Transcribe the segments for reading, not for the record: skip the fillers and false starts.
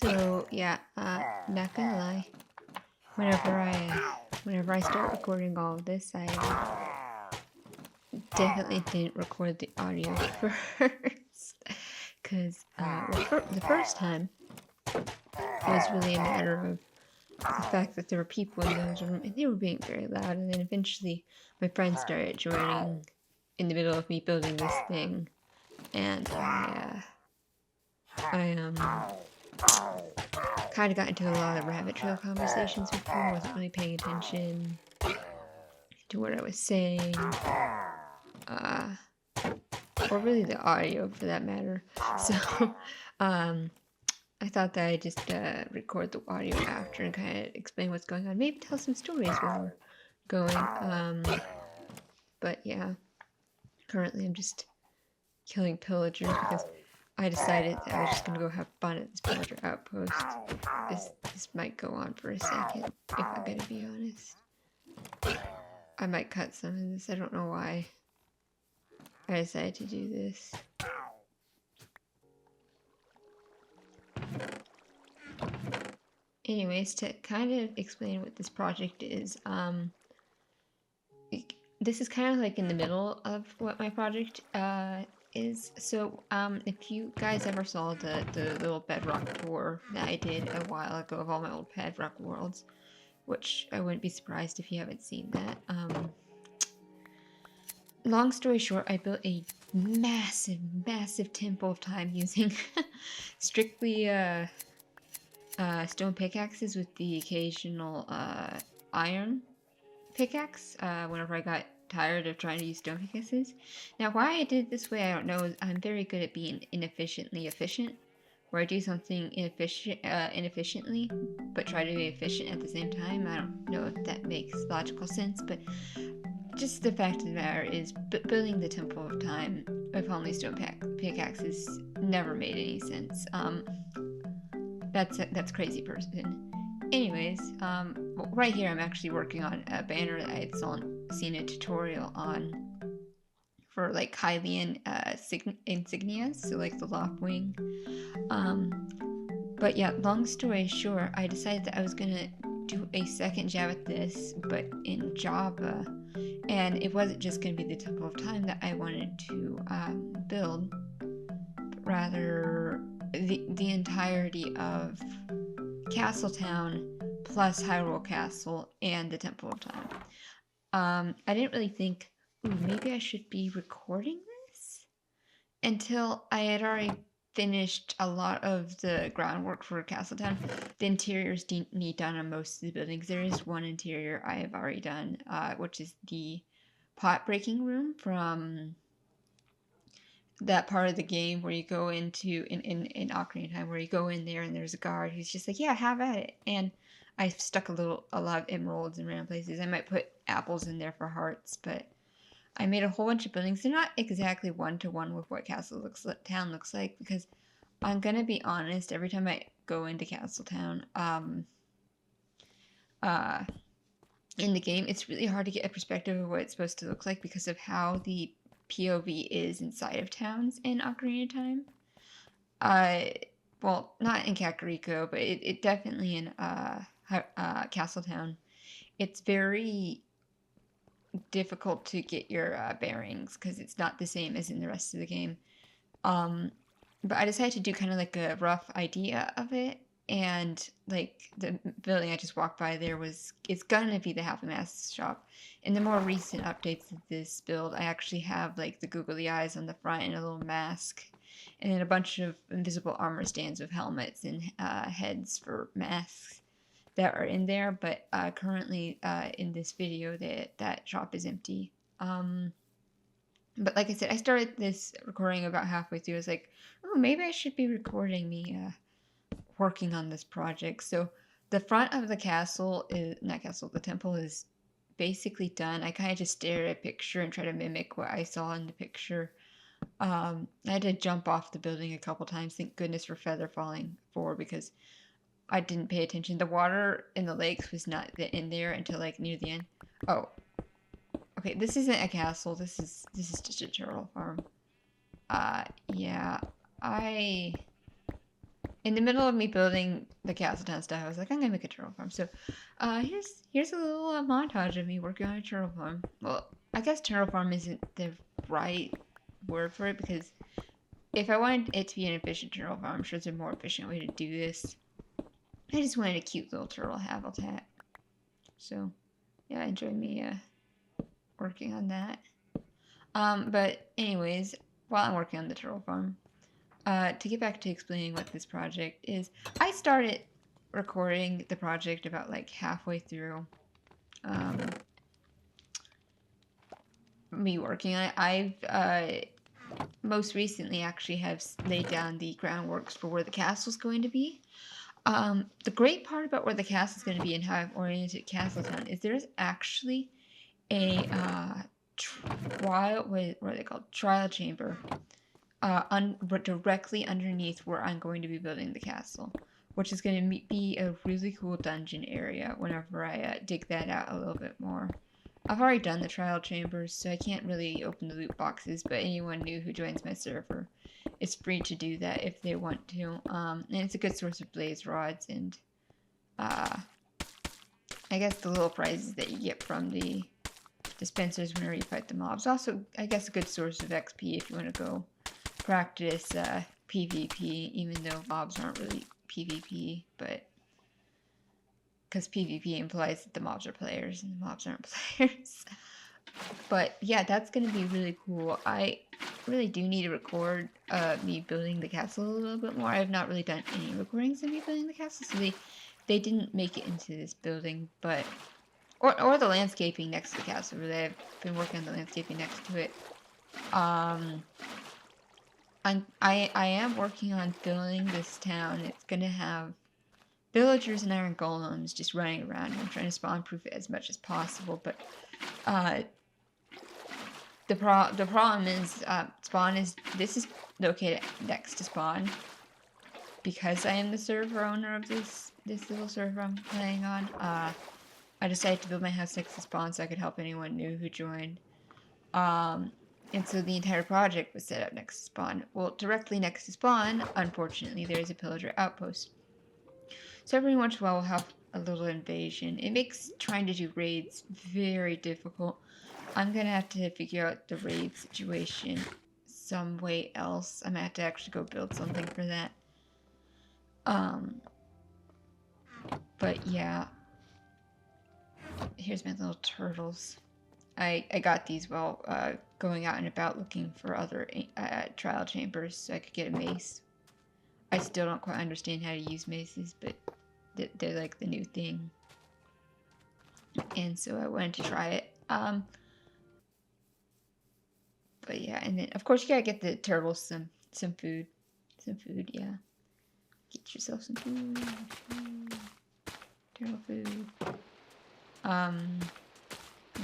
So yeah, not gonna lie. Whenever I start recording all of this, I definitely didn't record the audio first, because the first time it was really a matter of the fact that there were people in the room and they were being very loud, and then eventually my friends started joining in the middle of me building this thing, and I kind of got into a lot of rabbit trail conversations with people. I wasn't really paying attention to what I was saying, uh, or really the audio for that matter. So, um, I thought that I'd just record the audio after and kind of explain what's going on. Maybe tell some stories while we're going. But yeah, currently I'm just killing pillagers because I decided that I was just gonna go have fun at this pillager outpost. This might go on for a second, if I'm gonna be honest. I might cut some of this. I don't know why I decided to do this. Anyways, to kind of explain what this project is, this is kind of like in the middle of what my project is. So, if you guys ever saw the little bedrock tour that I did a while ago of all my old bedrock worlds, which I wouldn't be surprised if you haven't seen that. Long story short, I built a massive temple of time using strictly stone pickaxes with the occasional iron pickaxe whenever I got tired of trying to use stone pickaxes. Now, why I did it this way, I don't know. I'm very good at being inefficiently efficient, where I do something inefficiently, but try to be efficient at the same time. I don't know if that makes logical sense, but just the fact of the matter is, building the Temple of Time with only stone pickaxes never made any sense. That's crazy person. Anyways, right here I'm actually working on a banner that I had seen a tutorial on for like Hylian insignias, so like the loft wing. But yeah, long story short, I decided that I was gonna do a second jab at this, but in Java, and it wasn't just gonna be the Temple of Time that I wanted to build, but rather the entirety of Castletown plus Hyrule Castle and the Temple of Time. I didn't really think, ooh, maybe I should be recording this until I had already finished a lot of the groundwork for Castletown. The interiors need done on most of the buildings. There is one interior I have already done, which is the pot breaking room from that part of the game where you go into in Ocarina of Time, where you go in there and there's a guard who's just like, yeah, have at it. And I stuck a lot of emeralds in random places. I might put apples in there for hearts, but I made a whole bunch of buildings. They're not exactly one-to-one with what Castletown looks like, because I'm gonna be honest, every time I go into Castletown, in the game, it's really hard to get a perspective of what it's supposed to look like because of how the POV is inside of towns in Ocarina of Time. Well, not in Kakariko, but it definitely in Castletown. It's very difficult to get your bearings because it's not the same as in the rest of the game. But I decided to do kind of like a rough idea of it, and like the building I just walked by there it's gonna be the Happy Mask shop. In the more recent updates of this build, I actually have like the googly eyes on the front and a little mask, and then a bunch of invisible armor stands with helmets and heads for masks that are in there. But currently in this video, that shop is empty. But like I said, I started this recording about halfway through. I was like, oh, maybe I should be recording me working on this project. So the front of the castle is not castle, the temple is basically done. I kind of just stare at a picture and try to mimic what I saw in the picture. I had to jump off the building a couple times. Thank goodness for feather falling forward, because I didn't pay attention. The water in the lakes was not in there until like near the end. Oh, okay. This isn't a castle. This is just a turtle farm. Yeah. I in the middle of me building the Castletown stuff, I was like, I'm gonna make a turtle farm. So, here's a little montage of me working on a turtle farm. Well, I guess turtle farm isn't the right word for it because if I wanted it to be an efficient turtle farm, I'm sure there's a more efficient way to do this. I just wanted a cute little turtle habitat. So, yeah, enjoy me working on that. But anyways, while I'm working on the turtle farm, to get back to explaining what this project is, I started recording the project about like halfway through me working on it. I've most recently actually have laid down the groundworks for where the castle's going to be. The great part about where the castle's going to be and how I've oriented Castletown is there's actually a trial, what are they called? Trial chamber directly underneath where I'm going to be building the castle, which is going to be a really cool dungeon area whenever I dig that out a little bit more. I've already done the trial chambers, so I can't really open the loot boxes, but anyone new who joins my server is free to do that if they want to. And it's a good source of blaze rods and I guess the little prizes that you get from the dispensers whenever you fight the mobs. Also, I guess a good source of XP if you want to go practice PvP, even though mobs aren't really PvP, but because PvP implies that the mobs are players and the mobs aren't players. But yeah, that's going to be really cool. I really do need to record me building the castle a little bit more. I have not really done any recordings of me building the castle, so they didn't make it into this building, but or the landscaping next to the castle. Really, I've been working on the landscaping next to it. I am working on building this town. It's gonna have villagers and iron golems just running around. I'm trying to spawn proof it as much as possible, but the problem is this is located next to spawn. Because I am the server owner of this little server I'm playing on, I decided to build my house next to spawn so I could help anyone new who joined. And so the entire project was set up next to spawn. Well, directly next to spawn, unfortunately, there is a pillager outpost. So every once in a while we'll have a little invasion. It makes trying to do raids very difficult. I'm gonna have to figure out the raid situation some way else. I'm gonna have to actually go build something for that. But yeah. Here's my little turtles. I got these while going out and about looking for other trial chambers so I could get a mace. I still don't quite understand how to use maces, but they're like the new thing. And so I wanted to try it. But yeah, and then of course you gotta get the turtles some food. Some food, yeah. Get yourself some food. Turtle food.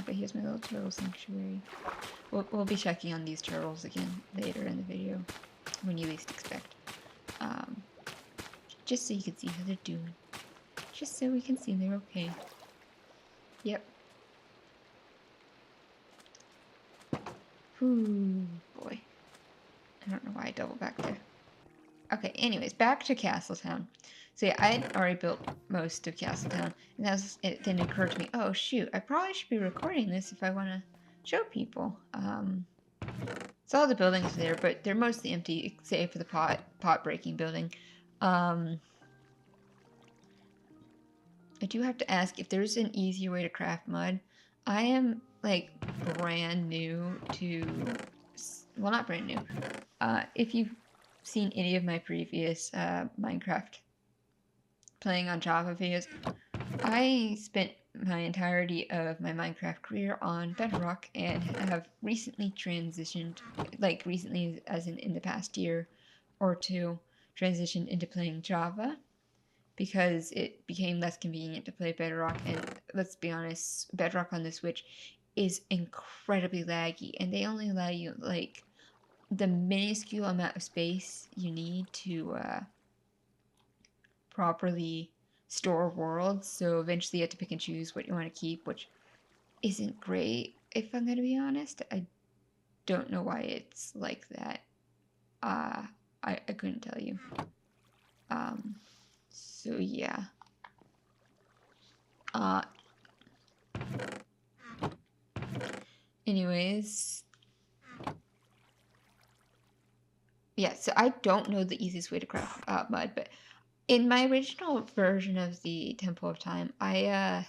Okay, here's my little turtle sanctuary. We'll be checking on these turtles again later in the video, when you least expect. Just so you can see how they're doing. Just so we can see they're okay. Yep. Ooh, boy. I don't know why I doubled back there. Okay, anyways, back to Castletown. So yeah, I had already built most of Castletown, and it then occurred to me, oh shoot, I probably should be recording this if I want to show people. So all the buildings are there, but they're mostly empty, save for the pot breaking building. I do have to ask if there's an easier way to craft mud. I am like brand new to, well, not brand new. If you've seen any of my previous Minecraft playing on Java videos, I spent my entirety of my Minecraft career on Bedrock and have recently transitioned, like recently as in the past year or two, transitioned into playing Java because it became less convenient to play Bedrock, and let's be honest, Bedrock on the Switch is incredibly laggy, and they only allow you like the minuscule amount of space you need to properly store worlds, so eventually you have to pick and choose what you want to keep, which isn't great, if I'm going to be honest. I don't know why it's like that. I couldn't tell you. Um, so yeah. Uh, anyways, yeah. So I don't know the easiest way to craft mud, but in my original version of the Temple of Time, I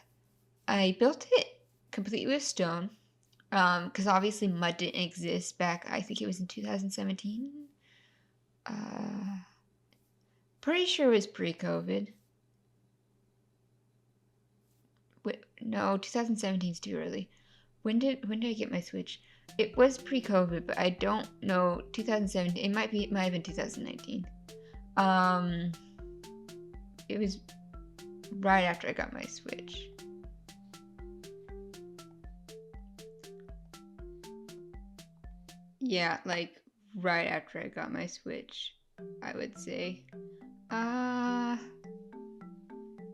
built it completely with stone. Because obviously mud didn't exist back. I think it was in 2017. Uh, Pretty sure it was pre-COVID. Wait, no, 2017 is too early. When did I get my Switch? It was pre-COVID, but I don't know. 2017. It might have been 2019. Um, it was right after I got my Switch. Yeah, like right after I got my Switch, I would say. Uh,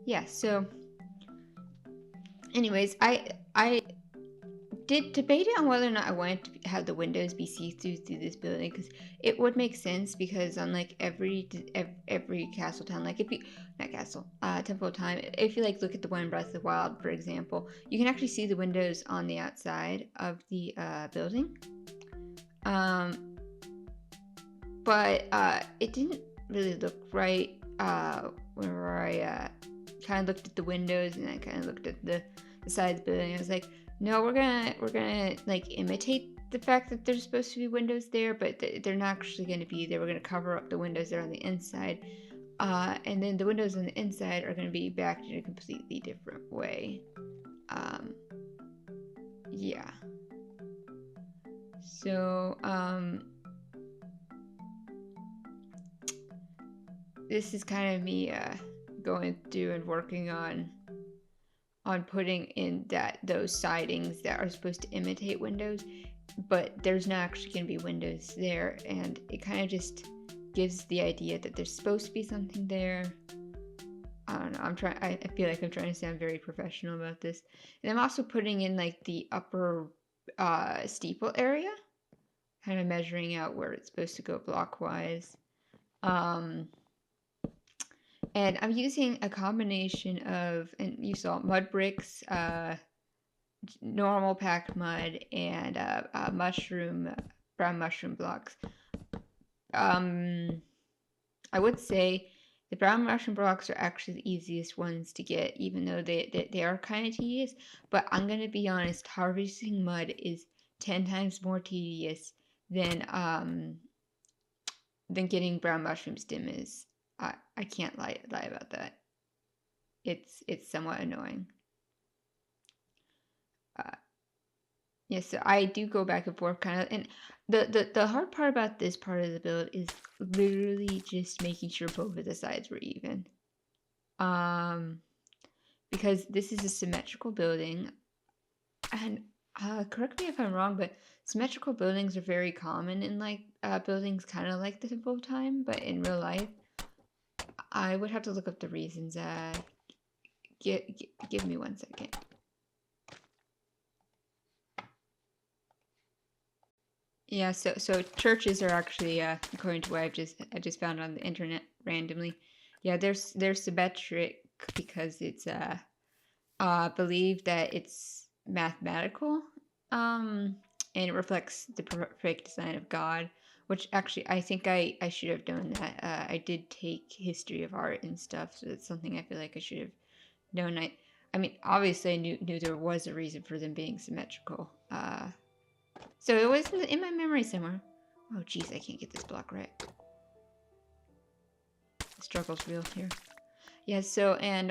yeah. So, anyways, I did debate it on whether or not I wanted to have the windows be see-through through this building because it would make sense because on like every castle town, like if you not castle Temple of Time, if you like look at the one in Breath of the Wild, for example, you can actually see the windows on the outside of the building. Um, but it didn't really look right whenever I kind of looked at the windows and I kind of looked at the side of the building. I was like, no, we're gonna like imitate the fact that there's supposed to be windows there, but they're not actually going to be there. We're going to cover up the windows that are on the inside, and then the windows on the inside are going to be backed in a completely different way. Um, yeah. So this is kind of me going through and working on putting in those sidings that are supposed to imitate windows, but there's not actually going to be windows there, and it kind of just gives the idea that there's supposed to be something there. I don't know. I feel like I'm trying to sound very professional about this, and I'm also putting in like the upper steeple area, kind of measuring out where it's supposed to go blockwise. Um, and I'm using a combination of, and you saw mud bricks, normal packed mud, and brown mushroom blocks. I would say the brown mushroom blocks are actually the easiest ones to get, even though they are kind of tedious. But I'm gonna be honest, harvesting mud is 10 times more tedious than getting brown mushroom stem is. I can't lie about that. It's somewhat annoying. Uh, Yeah, so I do go back and forth kind of, and the hard part about this part of the build is literally just making sure both of the sides were even. Um, because this is a symmetrical building, and correct me if I'm wrong, but symmetrical buildings are very common in like buildings kind of like the Temple of Time, but in real life, I would have to look up the reasons. Give me 1 second. Yeah, so churches are actually, according to what I just found on the internet randomly. Yeah, they're symmetric because it's believed that it's mathematical, and it reflects the perfect design of God. Which actually, I think I should have known that. I did take history of art and stuff, so it's something I feel like I should have known. I mean, obviously, I knew there was a reason for them being symmetrical. So it was in my memory somewhere. Oh, jeez, I can't get this block right. The struggle's real here. Yeah, so, and,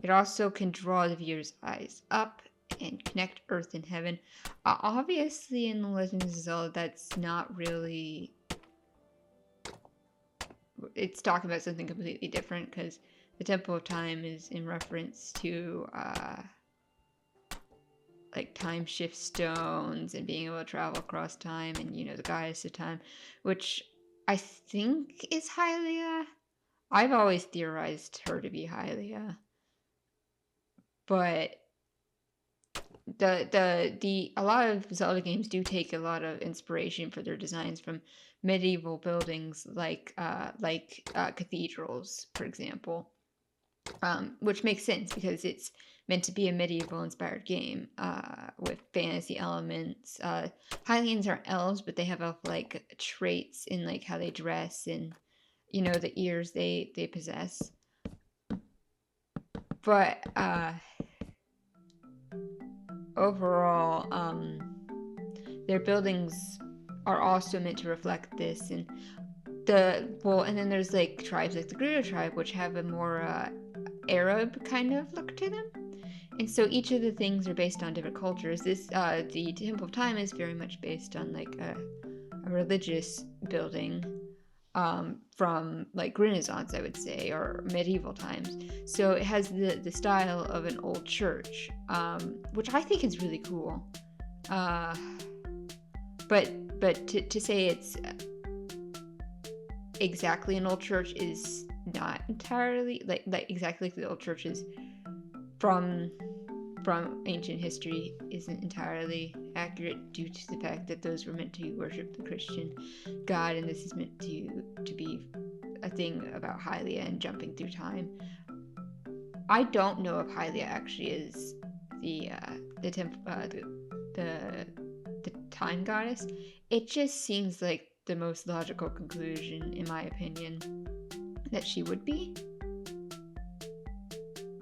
it also can draw the viewer's eyes up and connect Earth and Heaven. Obviously, in The Legend of Zelda, that's not really... It's talking about something completely different, because the Temple of Time is in reference to, like time shift stones and being able to travel across time, and you know, the goddess of time, which I think is Hylia. I've always theorized her to be Hylia, but The a lot of Zelda games do take a lot of inspiration for their designs from medieval buildings like cathedrals, for example. Which makes sense because it's meant to be a medieval inspired game with fantasy elements. Hylians aren't elves, but they have elf like traits in like how they dress and the ears they possess. But overall, their buildings are also meant to reflect this. And then there's like tribes like the Gerudo tribe, which have a more Arab kind of look to them. And so each of the things are based on different cultures. The Temple of Time is very much based on like a religious building from like Renaissance, I would say, or medieval times. So it has the style of an old church, which I think is really cool. But to say it's exactly an old church is not entirely like exactly like the old churches from ancient history isn't entirely accurate due to the fact that those were meant to worship the Christian God, and this is meant to be a thing about Hylia and jumping through time. I don't know if Hylia actually is the the time goddess. It just seems like the most logical conclusion, in my opinion, that she would be.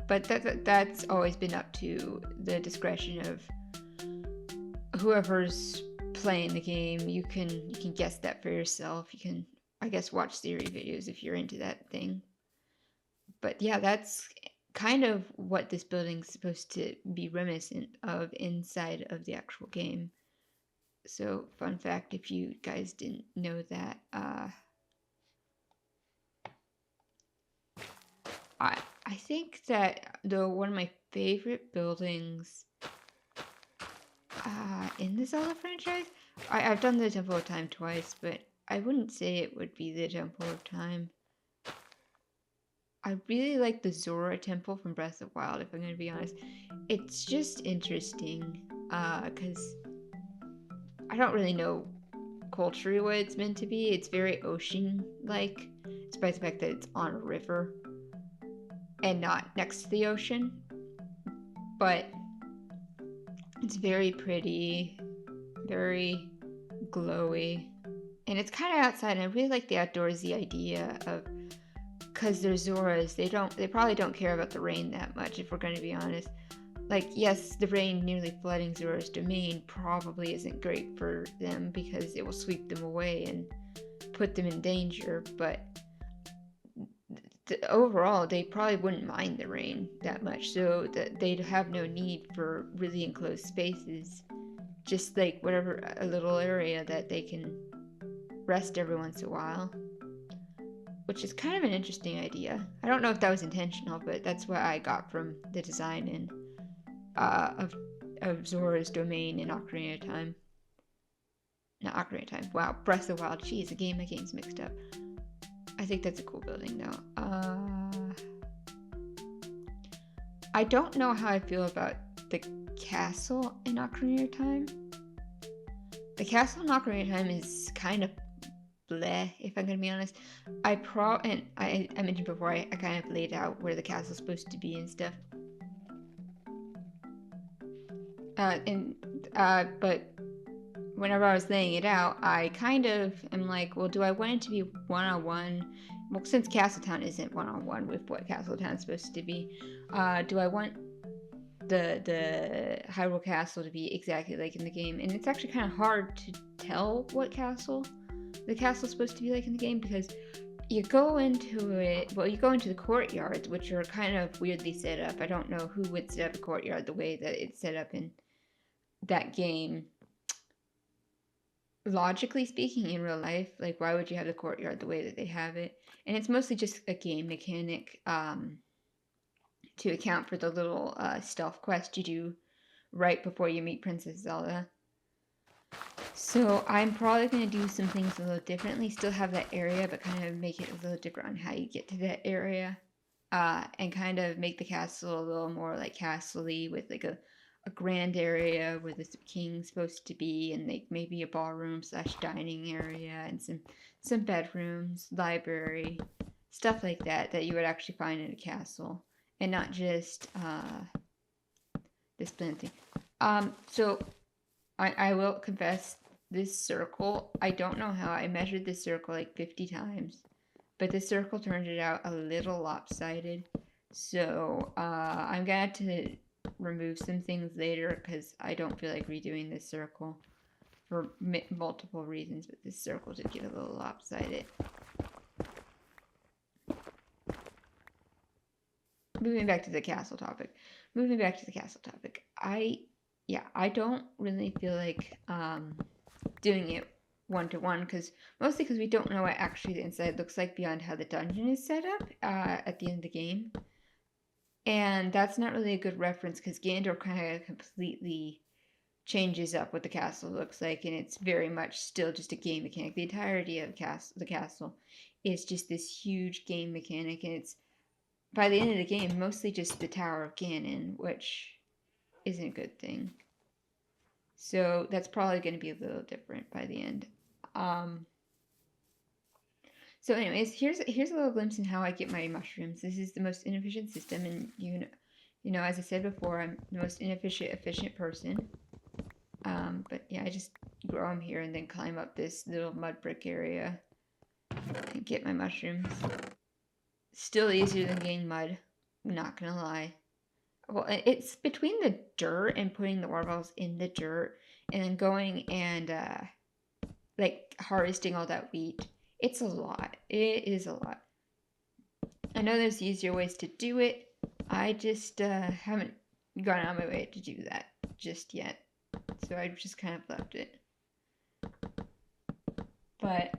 But that's always been up to the discretion of whoever's playing the game. You can guess that for yourself. You can, I guess, watch theory videos if you're into that thing. But yeah, that's kind of what this building's supposed to be reminiscent of inside of the actual game. So, fun fact if you guys didn't know that, I think that one of my favorite buildings in the Zelda franchise, I've done the Temple of Time twice, but I wouldn't say it would be the Temple of Time. I really like the Zora Temple from Breath of the Wild, if I'm going to be honest. It's just interesting, because I don't really know culturally what it's meant to be. It's very ocean-like, despite the fact that it's on a river and not next to the ocean. But it's very pretty, very glowy, and it's kind of outside. And I really like the outdoorsy idea of, because they're Zoras, they probably don't care about the rain that much, if we're going to be honest. Like, yes, the rain nearly flooding Zora's domain probably isn't great for them because it will sweep them away and put them in danger, but overall, they probably wouldn't mind the rain that much, so that they'd have no need for really enclosed spaces. Just like whatever, a little area that they can rest every once in a while. Which is kind of an interesting idea. I don't know if that was intentional, but that's what I got from the design of Zora's domain in Ocarina of Time. Not Ocarina of Time. Wow, Breath of the Wild. Jeez, the my game's mixed up. I think that's a cool building, though. I don't know how I feel about the castle in Ocarina of Time. The castle in Ocarina of Time is kind of bleh, if I'm gonna be honest. I mentioned before, I kind of laid out where the castle's supposed to be and stuff. But whenever I was laying it out, I kind of am like, well, do I want it to be one-on-one? Well, since Castletown isn't one-on-one with what Castletown's supposed to be, do I want the Hyrule Castle to be exactly like in the game? And it's actually kind of hard to tell what castle the castle's supposed to be like in the game, because you go into the courtyards, which are kind of weirdly set up. I don't know who would set up a courtyard the way that it's set up in that game. Logically speaking, in real life, like, why would you have the courtyard the way that they have it? And it's mostly just a game mechanic to account for the little stealth quest you do right before you meet Princess Zelda. So I'm probably going to do some things a little differently, still have that area, but kind of make it a little different on how you get to that area, and kind of make the castle a little more like castle-y with like a a grand area where the king's supposed to be, and like maybe a ballroom slash dining area, and some bedrooms, library, stuff like that that you would actually find in a castle, and not just this blend thing. So I will confess, this circle, I don't know how I measured this circle like 50 times, but the circle turned it out a little lopsided. So I'm gonna have to remove some things later because I don't feel like redoing this circle for multiple reasons, but this circle did get a little lopsided. Moving back to the castle topic. I don't really feel like doing it one-to-one, mostly because we don't know what actually the inside looks like beyond how the dungeon is set up at the end of the game. And that's not really a good reference because Ganondorf kind of completely changes up what the castle looks like, and it's very much still just a game mechanic. The entirety of the castle is just this huge game mechanic, and it's, by the end of the game, mostly just the Tower of Ganon, which isn't a good thing. So that's probably going to be a little different by the end. So anyways, here's a little glimpse in how I get my mushrooms. This is the most inefficient system, and you know, as I said before, I'm the most efficient person. But yeah, I just grow them here and then climb up this little mud brick area and get my mushrooms. Still easier than getting mud, not gonna lie. Well, it's between the dirt and putting the water bottles in the dirt and then going and like harvesting all that wheat. It's a lot. It is a lot. I know there's easier ways to do it. I just haven't gone out of my way to do that just yet. So I've just kind of left it. But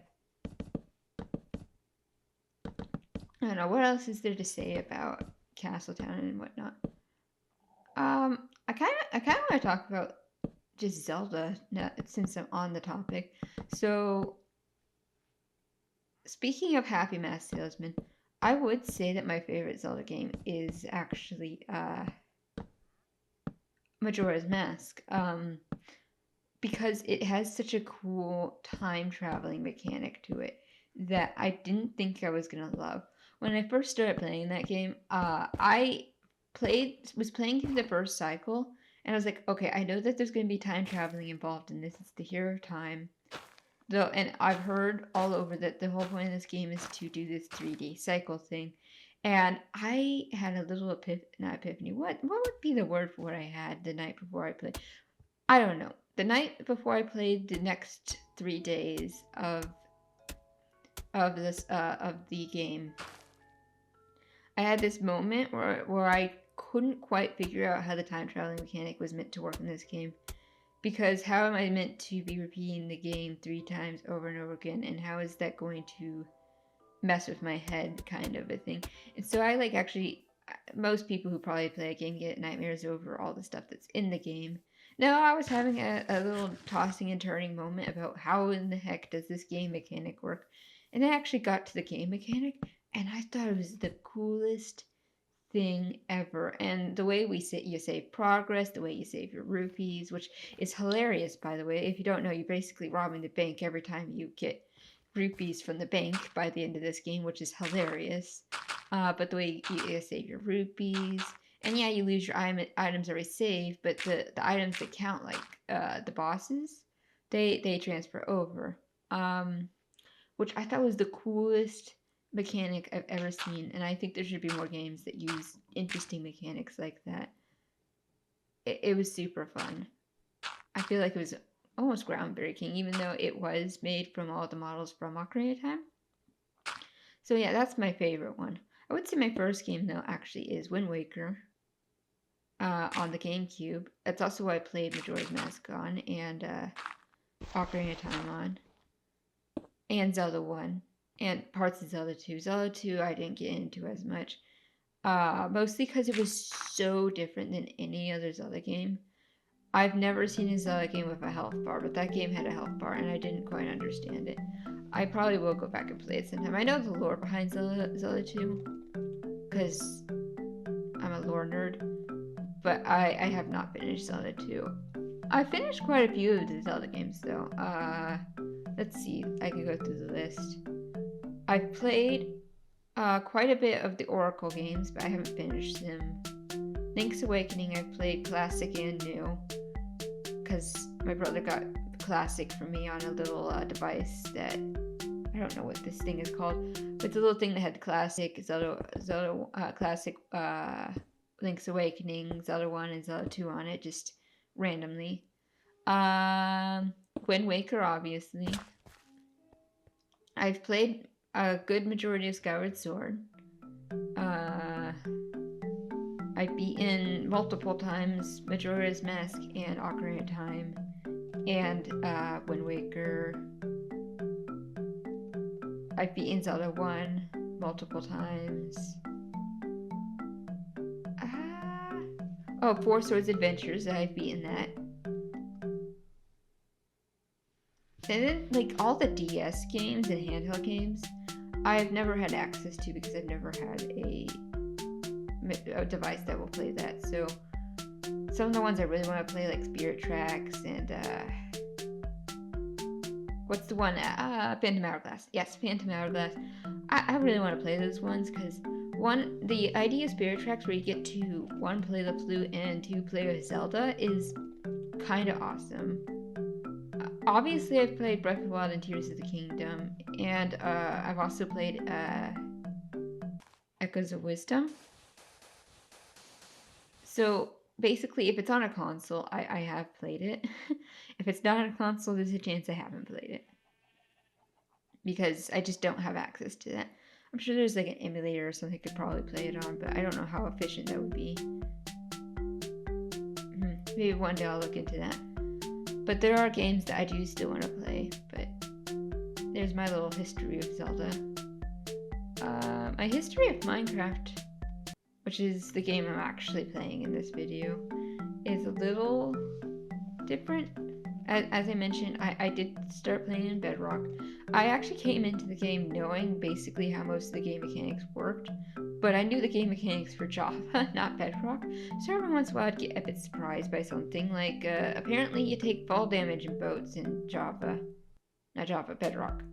I don't know, what else is there to say about Castletown and whatnot? I kind of want to talk about just Zelda since I'm on the topic. So, speaking of Happy Mask Salesman, I would say that my favorite Zelda game is actually Majora's Mask. Because it has such a cool time traveling mechanic to it that I didn't think I was gonna love. When I first started playing that game, I was playing through the first cycle, and I was like, okay, I know that there's gonna be time traveling involved in this. It's the hero of time. Though, and I've heard all over that the whole point of this game is to do this 3D cycle thing. And I had a little not epiphany. What would be the word for what I had the night before I played? I don't know. The night before I played the next 3 days of the game, I had this moment where I couldn't quite figure out how the time traveling mechanic was meant to work in this game. Because how am I meant to be repeating the game 3 times over and over again, and how is that going to mess with my head, kind of a thing? And so I most people who probably play a game get nightmares over all the stuff that's in the game. Now, I was having a little tossing and turning moment about how in the heck does this game mechanic work, and I actually got to the game mechanic, and I thought it was the coolest thing ever. And the way you save progress, the way you save your rupees, which is hilarious, by the way. If you don't know, you're basically robbing the bank every time you get rupees from the bank by the end of this game, which is hilarious. But the way you save your rupees, and yeah, you lose your items already saved, but the items that count, like the bosses, they transfer over. Which I thought was the coolest mechanic I've ever seen, and I think there should be more games that use interesting mechanics like that. It was super fun. I feel like it was almost groundbreaking, even though it was made from all the models from Ocarina of Time. So yeah, that's my favorite one. I would say my first game, though, actually is Wind Waker on the GameCube. That's also what I played Majora's Mask on, and Ocarina of Time on, and Zelda 1. And parts of Zelda 2. Zelda 2 I didn't get into as much. Mostly because it was so different than any other Zelda game. I've never seen a Zelda game with a health bar, but that game had a health bar, and I didn't quite understand it. I probably will go back and play it sometime. I know the lore behind Zelda 2, because I'm a lore nerd. but I have not finished Zelda 2. I finished quite a few of the Zelda games though. Let's see, I can go through the list. I've played quite a bit of the Oracle games, but I haven't finished them. Link's Awakening, I've played classic and new, because my brother got classic for me on a little device that, I don't know what this thing is called, but it's a little thing that had classic, Zelda classic, Link's Awakening, Zelda 1 and Zelda 2 on it, just randomly. Wind Waker, obviously. I've played a good majority of Skyward Sword. I've beaten multiple times Majora's Mask and Ocarina of Time and Wind Waker. I've beaten Zelda 1 multiple times. Four Swords Adventures, I've beaten that. And then, like, all the DS games and handheld games, I've never had access to because I've never had a device that will play that. So, some of the ones I really want to play, like Spirit Tracks and, what's the one? Phantom Hourglass. Yes, Phantom Hourglass. I really want to play those ones because, one, the idea of Spirit Tracks where you get to, one, play the flute and two, play with Zelda is kind of awesome. Obviously, I've played Breath of the Wild and Tears of the Kingdom, and I've also played Echoes of Wisdom. So basically, if it's on a console, I have played it. If it's not on a console, there's a chance I haven't played it. Because I just don't have access to that. I'm sure there's like an emulator or something I could probably play it on, but I don't know how efficient that would be. Maybe one day I'll look into that. But there are games that I do still want to play, but there's my little history of Zelda. My history of Minecraft, which is the game I'm actually playing in this video, is a little different. As I mentioned, I did start playing in Bedrock. I actually came into the game knowing basically how most of the game mechanics worked, but I knew the game mechanics for Java, not Bedrock, so every once in a while I'd get a bit surprised by something, like apparently you take fall damage in boats in Bedrock,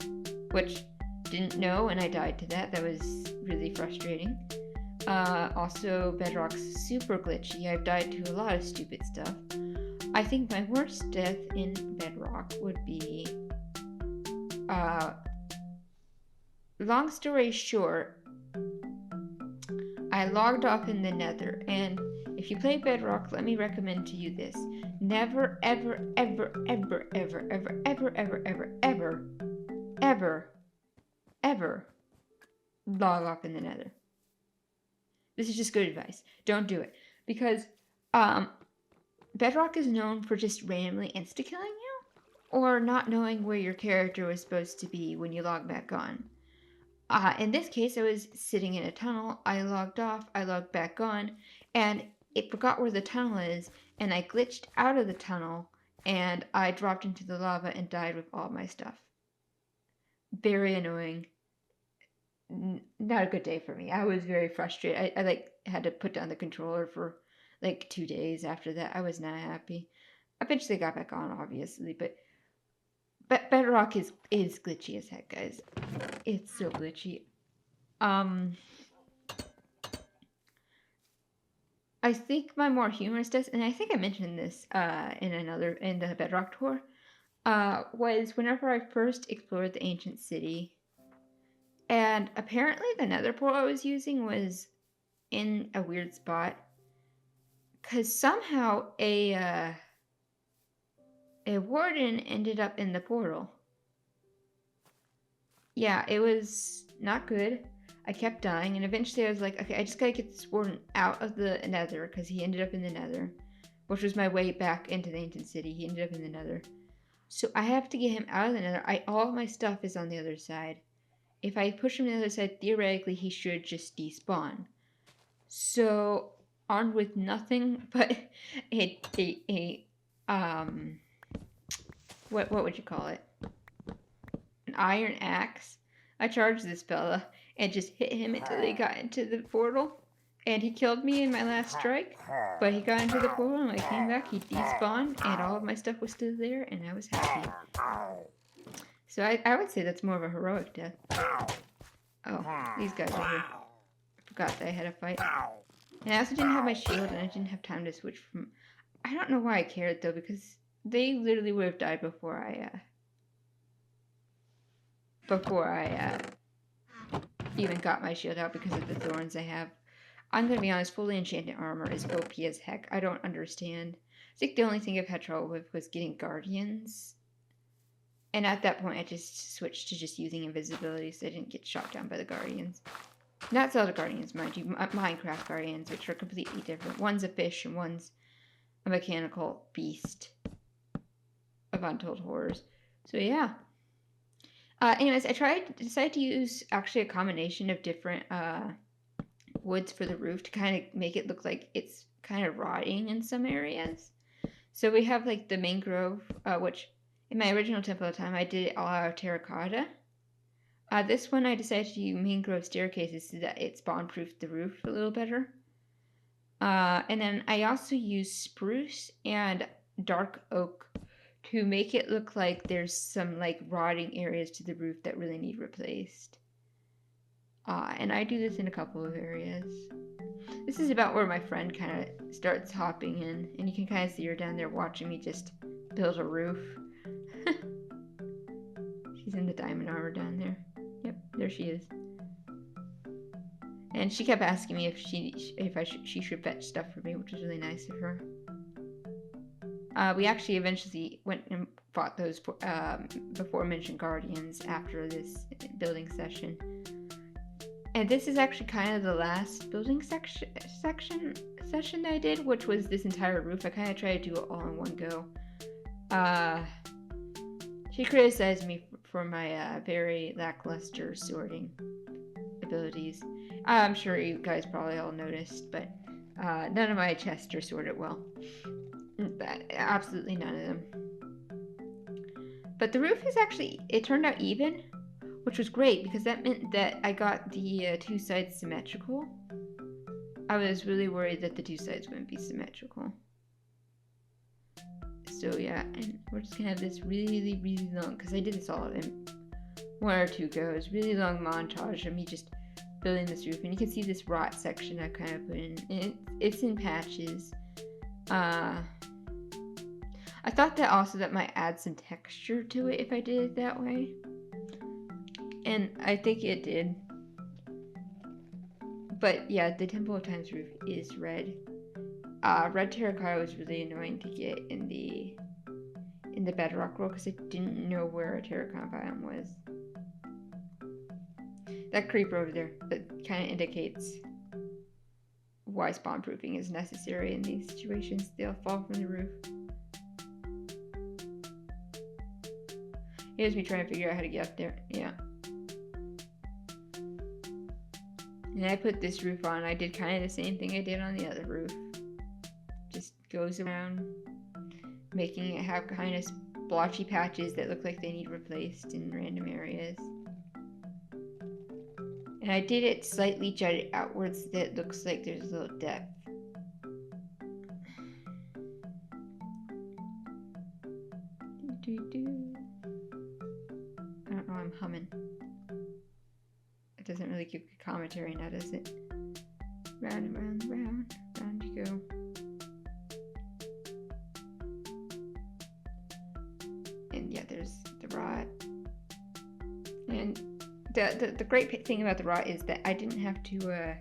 which didn't know, and I died to that. That was really frustrating. Also, Bedrock's super glitchy. I've died to a lot of stupid stuff. I think my worst death in Bedrock would be, long story short, I logged off in the Nether, and if you play Bedrock, let me recommend to you this. Never, ever, ever, ever, ever, ever, ever, ever, ever, ever, ever, ever log off in the Nether. This is just good advice. Don't do it. Because, Bedrock is known for just randomly insta-killing you, or not knowing where your character was supposed to be when you log back on. In this case, I was sitting in a tunnel, I logged off, I logged back on, and it forgot where the tunnel is, and I glitched out of the tunnel, and I dropped into the lava and died with all my stuff. Very annoying. Not a good day for me. I was very frustrated. I like had to put down the controller for like 2 days after that. I was not happy. Eventually got back on, obviously, but Bedrock is glitchy as heck, guys. It's so glitchy. I think my more humorous death, and I think I mentioned this in the Bedrock tour, was whenever I first explored the ancient city. And apparently the nether portal I was using was in a weird spot. Because somehow a warden ended up in the portal. Yeah, it was not good. I kept dying, and eventually I was like, okay, I just gotta get this warden out of the nether, because he ended up in the nether, which was my way back into the ancient city. He ended up in the nether. So I have to get him out of the nether. All of my stuff is on the other side. If I push him to the other side, theoretically he should just despawn. So, armed with nothing but what would you call it? An iron axe. I charged this fella and just hit him until he got into the portal. And he killed me in my last strike, but he got into the portal, and when I came back, he despawned, and all of my stuff was still there, and I was happy. So I would say that's more of a heroic death. Oh, these guys are here. I forgot that I had a fight. And I also didn't have my shield, and I didn't have time to switch from... I don't know why I cared, though, because they literally would have died before I even got my shield out because of the thorns I have. I'm gonna be honest, fully enchanted armor is OP as heck. I don't understand. I think the only thing I've had trouble with was getting guardians. And at that point, I just switched to just using invisibility so I didn't get shot down by the guardians. Not Zelda guardians, mind you, Minecraft guardians, which are completely different. One's a fish and one's a mechanical beast of untold horrors. So yeah. Anyways, I decided to use actually a combination of different woods for the roof to kind of make it look like it's kind of rotting in some areas. So we have like the mangrove, which in my original Temple of Time I did it all out of terracotta. This one I decided to use mangrove staircases so that it spawn-proofed the roof a little better. And then I also used spruce and dark oak to make it look like there's some like rotting areas to the roof that really need replaced. And I do this in a couple of areas. This is about where my friend kind of starts hopping in, and you can kind of see her down there watching me just build a roof. She's in the diamond armor down there. Yep, there she is. And she kept asking me if she should fetch stuff for me, which was really nice of her. We actually eventually went and fought those before mentioned guardians after this building session. And this is actually kind of the last building session that I did, which was this entire roof. I kind of tried to do it all in one go. She criticized me for my very lackluster sorting abilities. I'm sure you guys probably all noticed, but none of my chests are sorted well. Absolutely none of them. But the roof is actually, it turned out even, which was great because that meant that I got the two sides symmetrical. I was really worried that the two sides wouldn't be symmetrical. So yeah, and we're just gonna have this really, really long, because I did this all in one or two goes, really long montage of me just building this roof. And you can see this rot section I kind of put in, and it's in patches. I thought that also that might add some texture to it if I did it that way. And I think it did. But yeah, the Temple of Time's roof is red. Red terracotta was really annoying to get in the bedrock roll because I didn't know where a terracotta biome was. That creeper over there, that kind of indicates why spawn proofing is necessary in these situations. They'll fall from the roof. Here's me trying to figure out how to get up there. Yeah. And I put this roof on. I did kind of the same thing I did on the other roof. Just goes around, making it have kind of splotchy patches that look like they need replaced in random areas. And I did it slightly jutted outwards so that it looks like there's a little depth. I don't know, I'm humming. It doesn't really give good commentary now, does it? Round and round and round, round you go. And yeah, there's the rot. And the great thing about the rot is that I didn't have to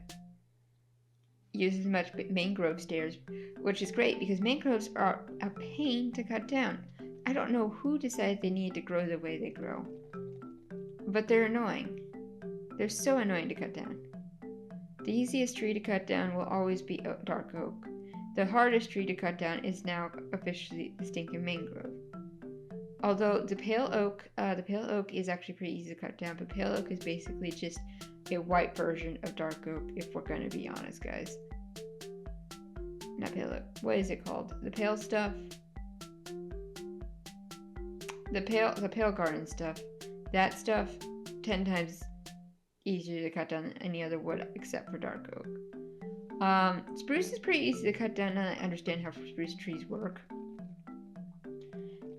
use as much mangrove stairs, which is great because mangroves are a pain to cut down. I don't know who decided they need to grow the way they grow, but they're annoying. They're so annoying to cut down. The easiest tree to cut down will always be dark oak. The hardest tree to cut down is now officially the stinking mangrove. Although the pale oak is actually pretty easy to cut down, but pale oak is basically just a white version of dark oak, if we're gonna be honest, guys. Not pale oak. What is it called? The pale stuff? The pale garden stuff. That stuff, 10 times easier to cut down than any other wood except for dark oak. Spruce is pretty easy to cut down, and I understand how spruce trees work.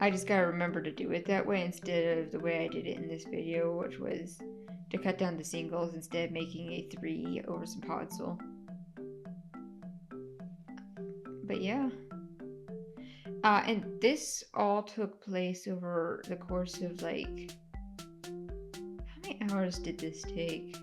I just gotta remember to do it that way instead of the way I did it in this video, which was to cut down the singles instead of making a 3 over some podzol. But yeah. And this all took place over the course of like, how many hours did this take?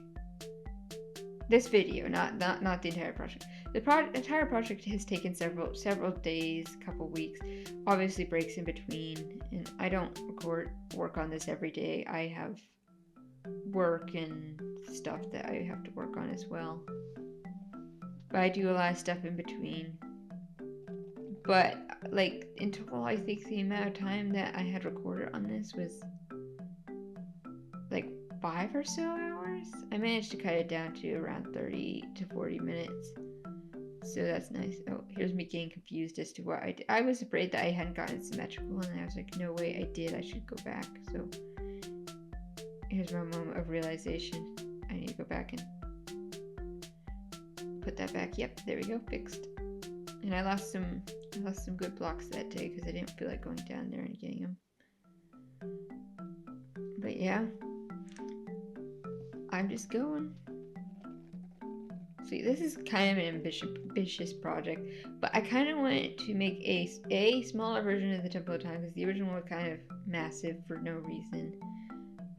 This video, not the entire project. The entire project has taken several days, couple weeks. Obviously breaks in between, and I don't work on this every day. I have work and stuff that I have to work on as well. But I do a lot of stuff in between. But like in total, I think the amount of time that I had recorded on this was like 5 or so hours. I managed to cut it down to around 30 to 40 minutes. So that's nice. Oh, here's me getting confused as to what I did. I was afraid that I hadn't gotten symmetrical, and I was like, no way, I did. I should go back. So here's my moment of realization. I need to go back and put that back. Yep, there we go, fixed. And I lost some good blocks that day because I didn't feel like going down there and getting them. But yeah, I'm just going. See, this is kind of an ambitious project, but I kind of wanted to make a smaller version of the Temple of Time because the original was kind of massive for no reason.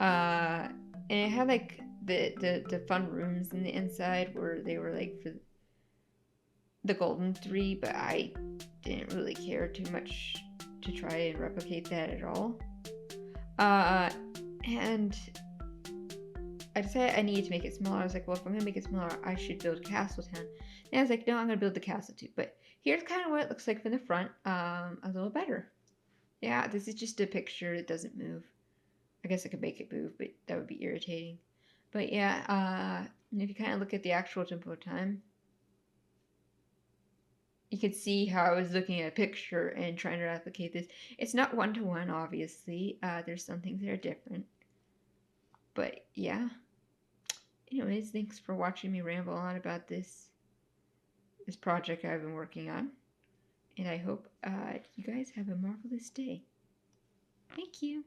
And it had like the fun rooms in the inside where they were like for the golden 3, but I didn't really care too much to try and replicate that at all. And I decided I needed to make it smaller. I was like, well, if I'm going to make it smaller, I should build Castletown. And I was like, no, I'm going to build the castle too. But here's kind of what it looks like from the front, a little better. Yeah, this is just a picture. It doesn't move. I guess I could make it move, but that would be irritating. But yeah, and if you kind of look at the actual Temple of Time, you can see how I was looking at a picture and trying to replicate this. It's not one-to-one, obviously. There's some things that are different. But yeah. Anyways, thanks for watching me ramble on about this project I've been working on. And I hope you guys have a marvelous day. Thank you.